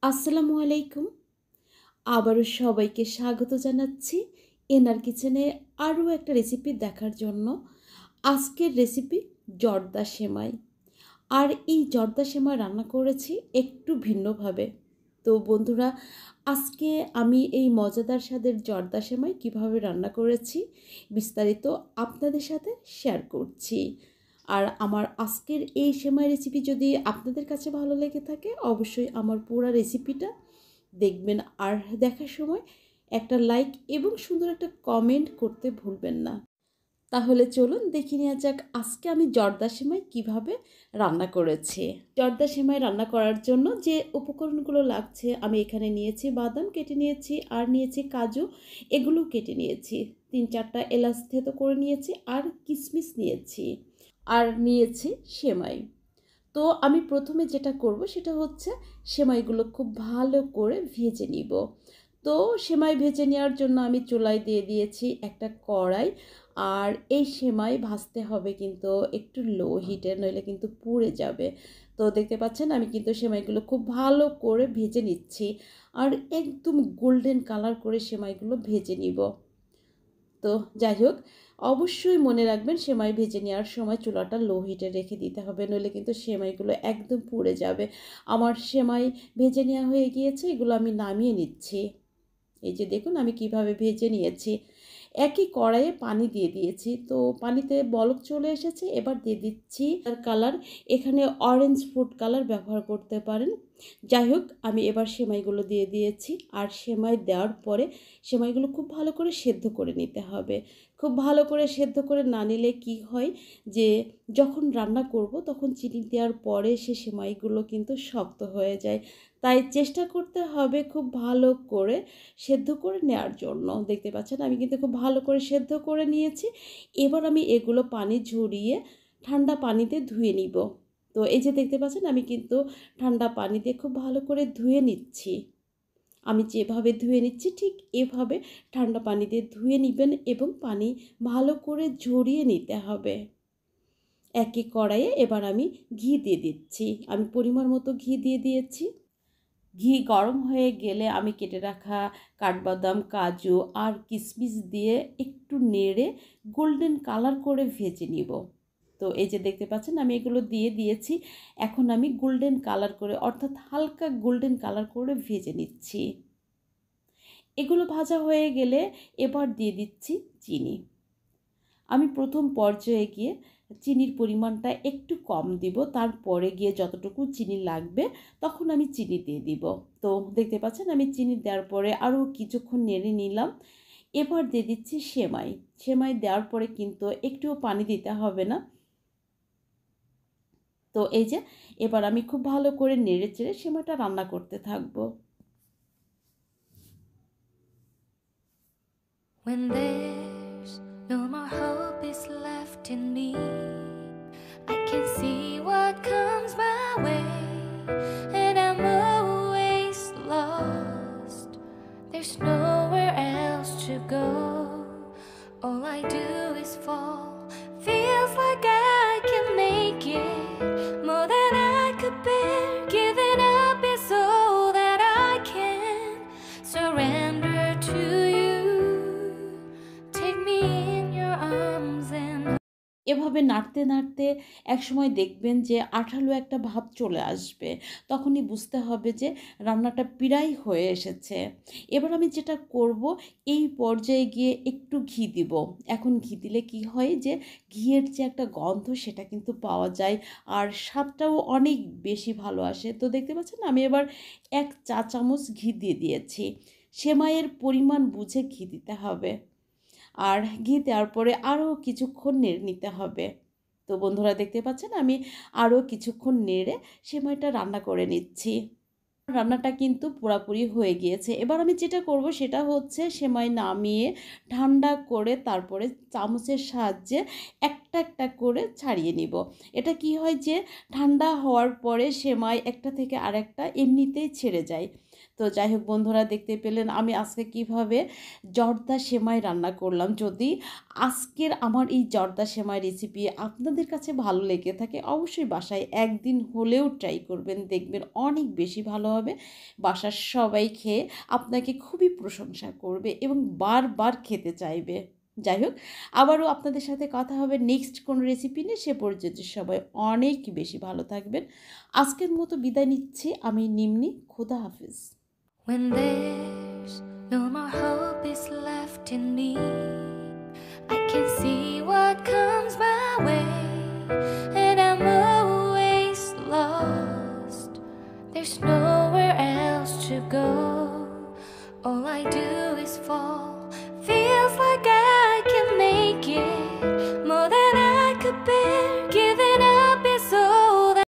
আসসালামু আলাইকুম। আবারও সবাইকে স্বাগত জানাচ্ছি এনার কিচেনে আরও একটা রেসিপি দেখার জন্য। আজকের রেসিপি জর্দা সেমাই। আর এই জর্দা সেমাই রান্না করেছি একটু ভিন্নভাবে। তো বন্ধুরা, আজকে আমি এই মজাদার স্বাদের জর্দা সেমাই কীভাবে রান্না করেছি বিস্তারিত আপনাদের সাথে শেয়ার করছি। আর আমার আজকের এই সেমাই রেসিপি যদি আপনাদের কাছে ভালো লেগে থাকে অবশ্যই আমার পুরো রেসিপিটা দেখবেন, আর দেখার সময় একটা লাইক এবং সুন্দর একটা কমেন্ট করতে ভুলবেন না। তাহলে চলুন দেখে নেওয়া যাক আজকে আমি জর্দা সেমাই কীভাবে রান্না করেছি। জর্দা সেমাই রান্না করার জন্য যে উপকরণগুলো লাগছে আমি এখানে নিয়েছি বাদাম কেটে নিয়েছি, আর নিয়েছি কাজু, এগুলো কেটে নিয়েছি, 3-4টা এলাচ থেতো করে নিয়েছি, আর কিশমিশ নিয়েছি, আর নিয়েছি সেমাই। তো আমি প্রথমে যেটা করব সেটা হচ্ছে সেমাইগুলো খুব ভালো করে ভেজে নিব। তো সেমাই ভেজে নেওয়ার জন্য আমি চুলায় দিয়ে দিয়েছি একটা কড়াই। আর এই সেমাই ভাজতে হবে কিন্তু একটু লো হিটে, নইলে কিন্তু পুড়ে যাবে। তো দেখতে পাচ্ছেন আমি কিন্তু সেমাইগুলো খুব ভালো করে ভেজে নিচ্ছি, আর একদম গোল্ডেন কালার করে সেমাইগুলো ভেজে নিব। তো যাই হোক, অবশ্যই মনে রাখবেন সেমাই ভেজে নেওয়ার সময় চুলাটা লো হিটে রেখে দিতে হবে, নইলে কিন্তু সেমাইগুলো একদম পুড়ে যাবে। আমার সেমাই ভেজে নেওয়া হয়ে গিয়েছে, এগুলো আমি নামিয়ে নিচ্ছি। এই যে দেখুন আমি কিভাবে ভেজে নিয়েছি। একই কড়াইয়ে পানি দিয়ে দিয়েছি, তো পানিতে বলক চলে এসেছে। এবার দিয়ে দিচ্ছি কালার, এখানে অরেঞ্জ ফুড কালার ব্যবহার করতে পারেন। যাই হোক, আমি এবার সেমাইগুলো দিয়ে দিয়েছি, আর সেমাই দেওয়ার পরে সেমাইগুলো খুব ভালো করে সেদ্ধ করে নিতে হবে। খুব ভালো করে সেদ্ধ করে না নিলে কি হয় যে যখন রান্না করব তখন চিনি দেওয়ার পরে সে সেমাইগুলো কিন্তু শক্ত হয়ে যায়। তাই চেষ্টা করতে হবে খুব ভালো করে সেদ্ধ করে নেওয়ার জন্য। দেখতে পাচ্ছেন আমি কিন্তু খুব ভালো করে সেদ্ধ করে নিয়েছি। এবার আমি এগুলো পানি ঝরিয়ে ঠান্ডা পানিতে ধুয়ে নিব। তো এই যে দেখতে পাচ্ছেন আমি কিন্তু ঠান্ডা পানিতে খুব ভালো করে ধুয়ে নিচ্ছি। আমি যেভাবে ধুয়ে নিচ্ছি ঠিক এভাবে ঠান্ডা পানিতে ধুয়ে নেবেন, এবং পানি ভালো করে ঝরিয়ে নিতে হবে। একই কড়াইয়ে এবার আমি ঘি দিয়ে দিচ্ছি। আমি পরিমাণ মতো ঘি দিয়ে দিয়েছি। ঘি গরম হয়ে গেলে আমি কেটে রাখা কাঠবাদাম, কাজু আর কিশমিশ দিয়ে একটু নেড়ে গোল্ডেন কালার করে ভেজে নিব। তো এই যে দেখতে পাচ্ছেন আমি এগুলো দিয়ে দিয়েছি। এখন আমি গোল্ডেন কালার করে, অর্থাৎ হালকা গোল্ডেন কালার করে ভেজে নিচ্ছি। এগুলো ভাজা হয়ে গেলে এবার দিয়ে দিচ্ছি চিনি। আমি প্রথম পর্যায়ে গিয়ে চিনির পরিমাণটা একটু কম দিব, তারপরে গিয়ে যতটুকু চিনি লাগবে তখন আমি চিনি দিয়ে দিব। তো দেখতে পাচ্ছেন আমি চিনি দেওয়ার পরে আরও কিছুক্ষণ নেড়ে নিলাম। এবার দিয়ে দিচ্ছি সেমাই। সেমাই দেওয়ার পরে কিন্তু একটুও পানি দিতে হবে না। তো এই যে এবার আমি খুব ভালো করে নেড়ে চেড়ে সেমাইটা রান্না করতে থাকবো। When there's no more hope is left in me, I can see what comes my way, and I'm always lost. There's nowhere else to go. All I do is fall. Feels like I can make it more than I could bear. Giving up is all that I can surrender to you. Take me in your arms and এভাবে নাড়তে নাড়তে একসময় দেখবেন যে আঠালো একটা ভাব চলে আসবে, তখনই বুঝতে হবে যে রান্নাটা প্রায় হয়ে এসেছে। এবার আমি যেটা করব, এই পর্যায়ে গিয়ে একটু ঘি দিব। এখন ঘি দিলে কি হয় যে ঘিয়ের যে একটা গন্ধ সেটা কিন্তু পাওয়া যায়, আর স্বাদটাও অনেক বেশি ভালো আসে। তো দেখতে পাচ্ছেন আমি এবার 1 চা চামচ ঘি দিয়ে দিয়েছি। সেমাইয়ের পরিমাণ বুঝে ঘি দিতে হবে, আর ঘি দেওয়ার পরে আরও কিছুক্ষণ নেড়ে নিতে হবে। তো বন্ধুরা দেখতে পাচ্ছেন আমি আরও কিছুক্ষণ নেড়ে সেমাইটা রান্না করে নিচ্ছি। রান্নাটা কিন্তু পুরাপুরি হয়ে গিয়েছে। এবার আমি যেটা করব সেটা হচ্ছে সেমাই নামিয়ে ঠান্ডা করে তারপরে চামচের সাহায্যে একটা একটা করে ছাড়িয়ে নিব। এটা কি হয় যে ঠান্ডা হওয়ার পরে সেমাই একটা থেকে আরেকটা এমনিতেই ছেড়ে যায়। তো যাই হোক বন্ধুরা, দেখতে পেলেন আমি আজকে কিভাবে জর্দা সেমাই রান্না করলাম। যদি আজকের আমার এই জর্দা সেমাই রেসিপি আপনাদের কাছে ভালো লেগে থাকে অবশ্যই বাসায় একদিন হলেও ট্রাই করবেন, দেখবেন অনেক বেশি ভালো হবে, বাসার সবাই খেয়ে আপনাকে খুবই প্রশংসা করবে এবং বারবার খেতে চাইবে। যাই হোক, আবারও আপনাদের সাথে কথা হবে নেক্সট কোনো রেসিপি নিয়ে। সে পর্যন্ত সবাই অনেক বেশি ভালো থাকবেন। আজকের মতো বিদায় নিচ্ছি আমি নিম্নি। খোদা হাফিজ। When there's no more hope is left in me, I can see what comes my way, and I'm always lost. There's nowhere else to go.